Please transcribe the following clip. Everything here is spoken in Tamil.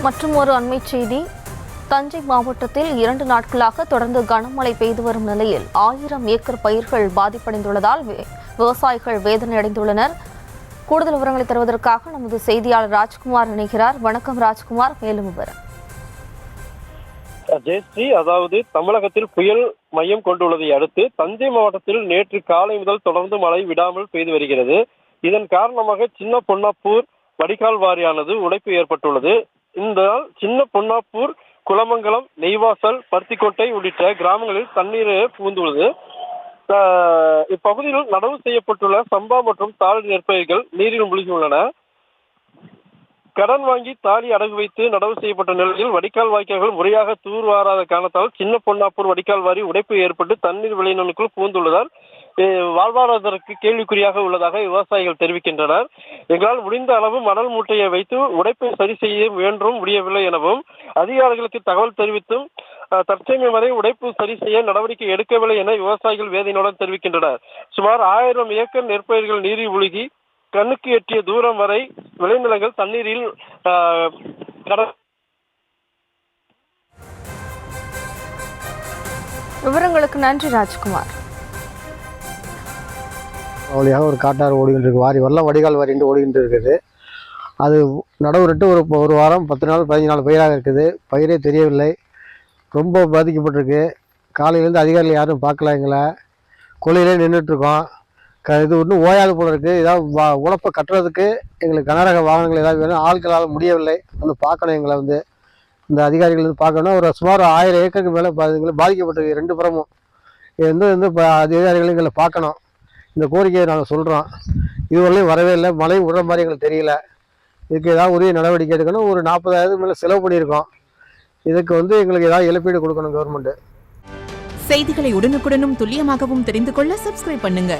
மற்றும் ஒரு அண்மை செய்தி. தஞ்சை மாவட்டத்தில் 2 நாட்களாக தொடர்ந்து கனமழை பெய்து வரும் நிலையில் 1000 ஏக்கர் பயிர்கள் பாதிப்படைந்துள்ளதால் விவசாயிகள் வேதனை அடைந்துள்ளனர். கூடுதல் விவரங்களை தருவதற்காக நமது செய்தியாளர் ராஜ்குமார் இணைகிறார். வணக்கம் ராஜ்குமார், மேலும் விவரம். ஜெயஸ்ரீ, அதாவது தமிழகத்தில் புயல் மையம் கொண்டுள்ளதை அடுத்து தஞ்சை மாவட்டத்தில் நேற்று காலை முதல் தொடர்ந்து மழை விடாமல் பெய்து வருகிறது. இதன் காரணமாக சின்ன பொன்னாப்பூர் வடிகால் வாரியானது உடைப்பு ஏற்பட்டுள்ளது. இந்த சின்ன பொன்னாப்பூர், குளமங்கலம், நெய்வாசல், பருத்திக்கோட்டை உள்ளிட்ட கிராமங்களில் தண்ணீர் புகுந்துள்ளது. இப்பகுதியில் நடவு செய்யப்பட்டுள்ள சம்பா மற்றும் தாளடி நெற்பயிர்கள் நீரில் மூழ்கியுள்ளன. கடன் வாங்கி தாலி அடகு வைத்து நடவு செய்யப்பட்ட நிலையில் வடிகால் வாய்க்கால்கள் முறையாக தூர்வாராத காரணத்தால் சின்ன பொன்னாப்பூர் வடிகால் வாரி உடைப்பு ஏற்பட்டு தண்ணீர் விளைநிலங்களுக்குள் புகுந்துள்ளதால் வாழ்வாதாரத்திற்கு கேள்விக்குறியாக உள்ளதாக விவசாயிகள் தெரிவிக்கின்றனர். எங்களால் முடிந்த அளவு மணல் மூட்டையை வைத்து உடைப்பை சரி செய்ய முயன்றும் முடியவில்லை எனவும், அதிகாரிகளுக்கு தகவல் தெரிவித்தும் தற்சமயம் வரை உடைப்பு சரி செய்ய நடவடிக்கை எடுக்கவில்லை என விவசாயிகள் வேதனையுடன் தெரிவிக்கின்றனர். சுமார் 1000 ஏக்கர் நெற்பயிர்கள் நீரில் மூழ்கி கண்ணுக்கு எட்டிய தூரம் வரை விளைநிலங்கள் தண்ணீரில் விவரங்களுக்கு நன்றி ராஜ்குமார். வழியாக ஒரு காட்டாறு ஓடிக்கிட்டு இருக்கு, வாரி வரலாம் வடிகால் வாரிட்டு ஓடிக்கிட்டு இருக்குது. அது நடவுட்டு ஒரு வாரம் 10 நாள் 15 நாள் பயிராக இருக்குது. பயிரே தெரியவில்லை, ரொம்ப பாதிக்கப்பட்டிருக்கு. காலையிலேருந்து அதிகாரிகள் யாரும் பார்க்கல, எங்களை கொள்ளையிலே நின்றுட்டுருக்கோம். இது ஒன்றும் ஓயாது போல இருக்குது. ஏதாவது உழப்பை கட்டுறதுக்கு எங்களுக்கு கனரக வாகனங்கள் ஏதாவது வேணும், ஆட்களால் முடியவில்லை. வந்து பார்க்கணும், எங்களை வந்து இந்த அதிகாரிகள் வந்து பார்க்கணும். ஒரு சுமார் 1000 ஏக்கருக்கு மேலே பாதிக்கப்பட்டிருக்கு 2 புறமும். வந்து அதிகாரிகள் எங்களை பார்க்கணும். இந்த கோரிக்கையை நாங்கள் சொல்கிறோம். இதுவரையிலும் வரவே இல்லை, மழை விடுற மாதிரி எங்களுக்கு தெரியல. இதுக்கு ஏதாவது உரிய நடவடிக்கை எடுக்கணும். ஒரு 40,000 மேலே செலவு பண்ணியிருக்கோம். இதுக்கு வந்து எங்களுக்கு ஏதாவது இழப்பீடு கொடுக்கணும் கவர்மெண்ட்டு. செய்திகளை உடனுக்குடனும் துல்லியமாகவும் தெரிந்து கொள்ள சப்ஸ்கிரைப் பண்ணுங்க.